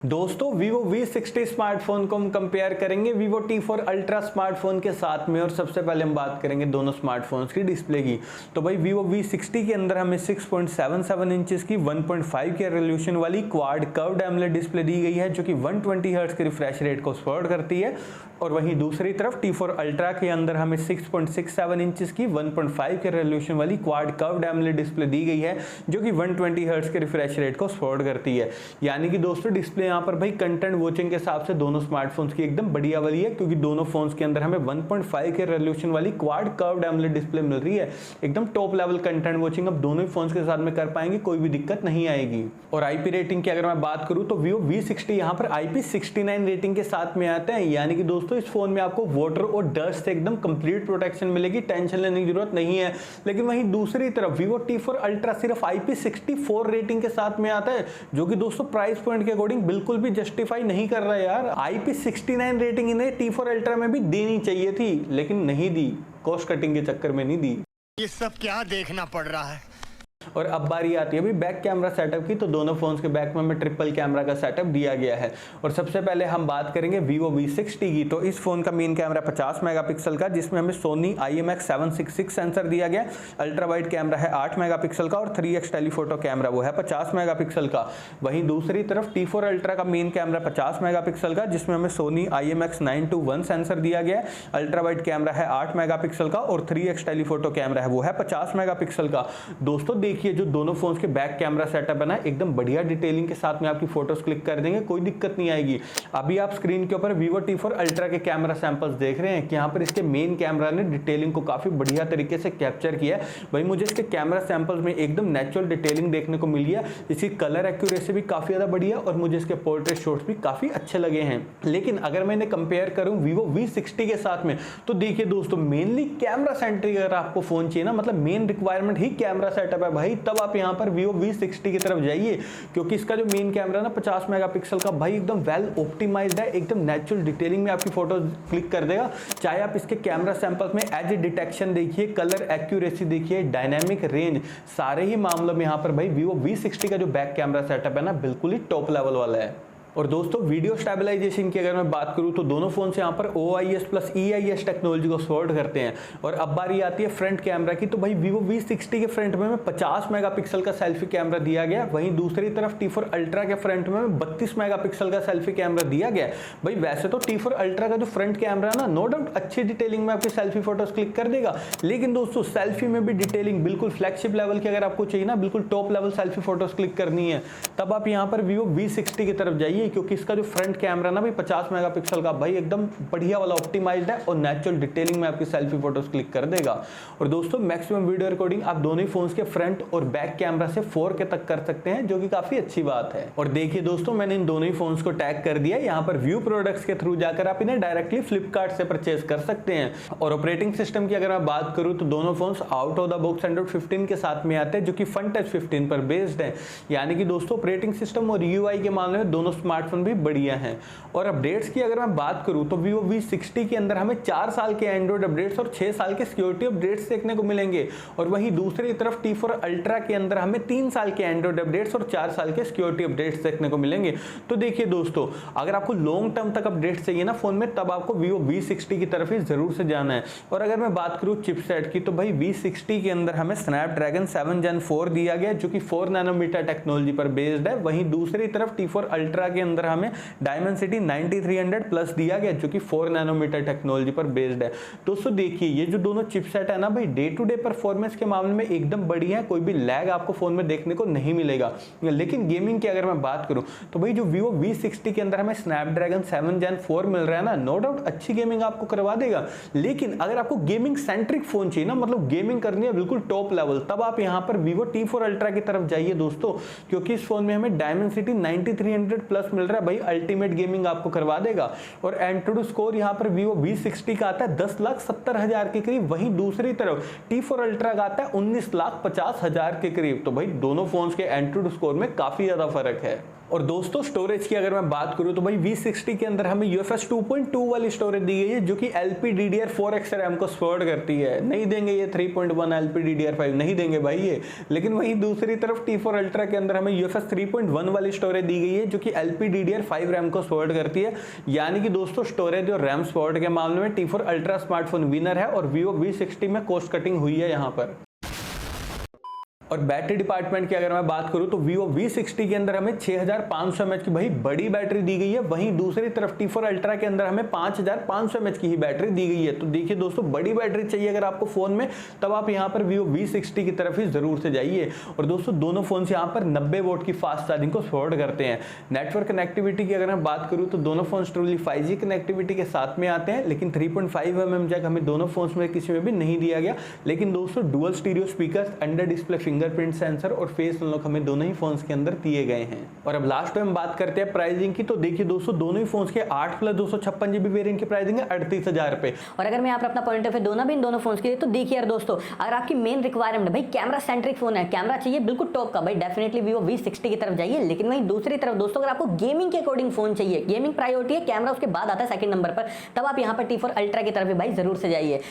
दोस्तों Vivo V60 smartphone को हम कंपेयर करेंगे Vivo T4 Ultra स्मार्टफोन के साथ में। और सबसे पहले हम बात करेंगे दोनों स्मार्टफोन्स की डिस्प्ले की। तो भाई Vivo V60 के अंदर हमें 6.77 इंचेस की 1.5 के रेजोल्यूशन वाली क्वाड कर्व्ड एमोलेड डिस्प्ले दी गई है, जो कि 120 हर्ट्ज के रिफ्रेश रेट को सपोर्ट करती है। और वहीं दूसरी तरफ T4 Ultra के अंदर हमें 6.67 इंचेस की 1.5 के रेजोल्यूशन वाली क्वाड कर्व्ड एमोलेड डिस्प्ले दी गई है, जो कि 120 हर्ट्ज के रिफ्रेश रेट को सपोर्ट करती है। यानी कि दोस्तों डिस्प्ले यहाँ पर भाई कंटेंट वॉचिंग के हिसाब से दोनों स्मार्टफोन्स की एकदम बढ़िया वाली है, क्योंकि दोनों फोन्स के अंदर हमें 1.5 के रेजोल्यूशन वाली क्वाड कर्व्ड एमोलेड डिस्प्ले मिल रही है। एकदम टॉप लेवल कंटेंट वॉचिंग अब दोनों ही फोन्स के साथ में कर पाएंगे, कोई भी दिक्कत नहीं आएगी। और आईपी रेटिंग की अगर मैं बात करूं तो Vivo V60 यहाँ पर IP69 रेटिंग के साथ में आता है। यानी कि दोस्तों इस फोन में आपको वाटर और डस्ट से एकदम कंप्लीट प्रोटेक्शन मिलेगी, टेंशन लेने की जरूरत नहीं है। लेकिन वहीं दूसरी तरफ Vivo T4 Ultra सिर्फ IP64 रेटिंग के साथ में आता है, जो कि दोस्तों प्राइस पॉइंट के अकॉर्डिंग बिल्कुल भी जस्टिफाई नहीं कर रहा है यार। IP69 रेटिंग इन्हें T4 Ultra में भी देनी चाहिए थी, लेकिन नहीं दी, कॉस्ट कटिंग के चक्कर में नहीं दी। ये सब क्या देखना पड़ रहा है। और अब बारी आती है अभी बैक कैमरा सेटअप की। तो दोनों फोन्स के बैक में हमें ट्रिपल कैमरा का सेटअप दिया गया है। और सबसे पहले हम बात करेंगे Vivo V60 की। तो इस फोन का मेन कैमरा 50 मेगापिक्सल का, जिसमें हमें Sony IMX766 सेंसर दिया गया। अल्ट्रा वाइड कैमरा है 8 मेगापिक्सल का और 3x टेलीफोटो कैमरा वो है 50 मेगापिक्सल का। वहीं दूसरी तरफ T4 Ultra का मेन कैमरा 50 मेगापिक्सल का, जिसमें हमें Sony IMX921 सेंसर दिया गया। अल्ट्रा वाइड कैमरा है 8 मेगापिक्सल का और 3x टेलीफोटो कैमरा है वो है 50 मेगापिक्सल का। दोस्तों देखिए जो दोनों फोन्स के बैक कैमरा सेटअप है ना, एकदम बढ़िया डिटेलिंग के साथ में आपकी फोटोज क्लिक कर देंगे, कोई दिक्कत नहीं आएगी। अभी आप स्क्रीन के ऊपर Vivo T4 Ultra के कैमरा सैंपल्स देख रहे हैं कि यहाँ पर इसके मेन कैमरा ने डिटेलिंग को काफी बढ़िया तरीके से कैप्चर किया है। वही मुझे इसके कैमरा सैंपल्स में एकदम नेचुरल डिटेलिंग देखने को मिली है। इसकी कलर एक्यूरेसी भी काफी ज्यादा बढ़िया और मुझे इसके पोर्ट्रेट शॉट्स भी काफी अच्छे लगे हैं। लेकिन अगर मैं इन्हें कंपेयर करूं Vivo V60 के साथ में, तो देखिए दोस्तों मेनली कैमरा सेंट्रिक अगर आपको फोन चाहिए ना, मतलब मेन रिक्वायरमेंट ही कैमरा सेटअप है भाई, तब आप यहाँ पर Vivo V60 की तरफ जाइए। क्योंकि इसका जो मेन कैमरा ना 50 मेगापिक्सल का भाई एकदम वेल ऑप्टिमाइज्ड है, एकदम नेचुरल डिटेलिंग में आपकी फोटो क्लिक कर देगा। चाहे आप इसके कैमरा सैंपल्स में एज डिटेक्शन देखिए, कलर एक्यूरेसी देखिए, डायनामिक रेंज, सारे ही मामलों में यहाँ पर भाई Vivo V60 का जो बैक कैमरा सेटअप है ना, बिल्कुल ही टॉप लेवल वाला है। और दोस्तों वीडियो स्टेबलाइजेशन की अगर मैं बात करूं तो दोनों फोन से यहाँ पर OIS प्लस EIS टेक्नोलॉजी को सपोर्ट करते हैं। और अब बारी आती है फ्रंट कैमरा की। तो भाई Vivo V60 के फ्रंट में 50 मेगापिक्सल का सेल्फी कैमरा दिया गया। वहीं दूसरी तरफ T4 Ultra के फ्रंट में 32 मेगापिक्सल का सेल्फी कैमरा दिया गया। भाई वैसे तो T4 Ultra का जो फ्रंट कैमरा ना, नो डाउट अच्छी डिटेलिंग में आपकी सेल्फी फोटोज क्लिक कर देगा, लेकिन दोस्तों सेल्फी में भी डिटेलिंग बिल्कुल फ्लैगशिप लेवल की अगर आपको चाहिए ना, बिल्कुल top level selfie photos click करनी है, तब आप यहाँ पर Vivo V60 की तरफ जाइए। क्योंकि इसका जो फ्रंट कैमरा ना भाई 50 मेगापिक्सल का भाई एकदम बढ़िया वाला ऑप्टिमाइज्ड है और नेचुरल डिटेलिंग में आपकी सेल्फी फोटोज क्लिक कर देगा। और दोस्तों मैक्सिमम वीडियो रिकॉर्डिंग आप दोनों ही फोन्स के फ्रंट और बैक कैमरा से 4K तक कर सकते हैं, जो कि काफी अच्छी बात है। और देखिए दोस्तों मैंने इन दोनों ही फोन्स को टैग कर दिया। यहाँ पर व्यू प्रोडक्ट्स के थ्रू जाकर आप इन्हें डायरेक्टली फ्लिपकार्ट से परचेज कर सकते हैं। और ऑपरेटिंग सिस्टम की अगर मैं बात करूं तो दोनों phones out of the box Android 15 के साथ में आते हैं, जो कि FunTouch 15 पर बेस्ड है। यानी कि दोस्तों ऑपरेटिंग सिस्टम और UI के मामले में दोनों स्मार्टफोन भी बढ़िया हैं। और अपडेट्स की अगर मैं बात करूं तो Vivo V60 के अंदर हमें 4 साल के एंड्रॉइड अपडेट्स और 6 साल के सिक्योरिटी अपडेट्स देखने को मिलेंगे। और वहीं दूसरी तरफ T4 Ultra के अंदर हमें 3 साल के एंड्रॉइड अपडेट्स और 4 साल के सिक्योरिटी अपडेट्स देखने को मिलेंगे। तो देखिए दोस्तों अगर आपको लॉन्ग टर्म तक अपडेट्स चाहिए ना फोन में, तब आपको Vivo V60 की तरफ ही जरूर से जाना है। और अगर मैं बात करूं चिपसेट की, तो भाई V60 के अंदर हमें Snapdragon 7 Gen 4 दिया गया, जो कि 4 नैनोमीटर टेक्नोलॉजी पर बेस्ड है। वहीं दूसरी तरफ T4 Ultra के अंदर हमें Dimensity 9300 प्लस दिया गया, जो कि 4 नैनोमीटर टेक्नोलॉजी पर बेस्ड है। दोस्तों देखिए ये जो दोनों चिपसेट है ना भाई, डे टू डे परफॉर्मेंस के मामले में एकदम बढ़िया है, कोई भी लैग आपको फोन में देखने को नहीं मिलेगा। लेकिन गेमिंग की अगर मैं बात करूं तो भाई जो Vivo V60 के अंदर हमें Snapdragon 7 Gen 4 मिल रहा है ना, नो डाउट अच्छी गेमिंग आपको करवा देगा। लेकिन अगर आपको गेमिंग सेंट्रिक फोन चाहिए ना, मतलब गेमिंग करनी है बिल्कुल टॉप लेवल, तब आप यहाँ पर Vivo T4 Ultra की तरफ जाइए दोस्तों। क्योंकि इस फोन में हमें Dimensity 9300 प्लस मिल रहा है भाई, अल्टीमेट गेमिंग आपको करवा देगा। और एंट्रोड स्कोर यहाँ पर Vivo V60 का आता है 10,70,000 के करीब। वहीं दूसरी तरफ T4 Ultra का आता है 19,50,000 के करीब। तो भाई दोनों फोन्स के एंट्रोड स्कोर में काफी ज्यादा फर्क है। और दोस्तों स्टोरेज की अगर मैं बात करूं तो भाई V60 के अंदर हमें UFS 2.2 वाली स्टोरेज दी गई है जो कि LPDDR4X रैम को सपोर्ट करती है। नहीं देंगे ये 3.1 LPDDR5 नहीं देंगे भाई ये। लेकिन वहीं दूसरी तरफ T4 अल्ट्रा के अंदर हमें UFS 3.1 वाली स्टोरेज दी गई है जो कि LPDDR5 रैम को सपोर्ट करती है। यानी कि दोस्तों स्टोरेज और रैम सपोर्ट के मामले में T4 अल्ट्रा स्मार्टफोन विनर है और Vivo V60 में कॉस्ट कटिंग हुई है यहाँ पर। और बैटरी डिपार्टमेंट की अगर मैं बात करूं तो Vivo V60 के अंदर हमें 6500 mAh की भाई बड़ी बैटरी दी गई है। वहीं दूसरी तरफ T4 अल्ट्रा के अंदर हमें 5500 mAh की ही बैटरी दी गई है। तो देखिए दोस्तों बड़ी बैटरी चाहिए अगर आपको फोन में, तब आप यहां पर Vivo V60 की तरफ ही जरूर से जाइए। और दोस्तों दोनों फोन यहां पर 90 वोल्ट की फास्ट चार्जिंग को सपोर्ट करते हैं। नेटवर्क कनेक्टिविटी की अगर मैं बात करूं तो दोनों फोन ट्रूली 5G कनेक्टिविटी के साथ में आते हैं, लेकिन 3.5 mm जैक हमें दोनों फोन में किसी में भी नहीं दिया गया। लेकिन दोस्तों dual stereo speaker, under display fingerprint sensor और फेस अनलॉक हमें दोनों ही फोन्स के अंदर दिए गए हैं। और अब लास्ट में हम बात करते हैं प्राइसिंग की। तो देखिए दोस्तों दोनों ही फोन्स के 8+256 GB वेरिएंट की प्राइसिंग है 38,000 रुपए। और अगर मैं यहाँ पर अपना पॉइंट ऑफ व्यू दोनों भी इन दोनों फोन्स के लिए, तो देखिए यार दोस्तों, अगर आपकी मेन रिक्वायरमेंट भाई कैमरा सेंट्रिक फोन है, कैमरा चाहिए बिल्कुल टॉप का, भाई डेफिनेटली Vivo V60 की तरफ जाइए। लेकिन वहीं दूसरी तरफ दोस्तों अगर आपको गेमिंग के अकॉर्डिंग फोन चाहिए, गेमिंग प्रायोरिटी है, कैमरा उसके बाद आता है सेकंड नंबर पर, तब आप यहाँ पर T4 अल्ट्रा की तरफ भाई जरूर से जाइए।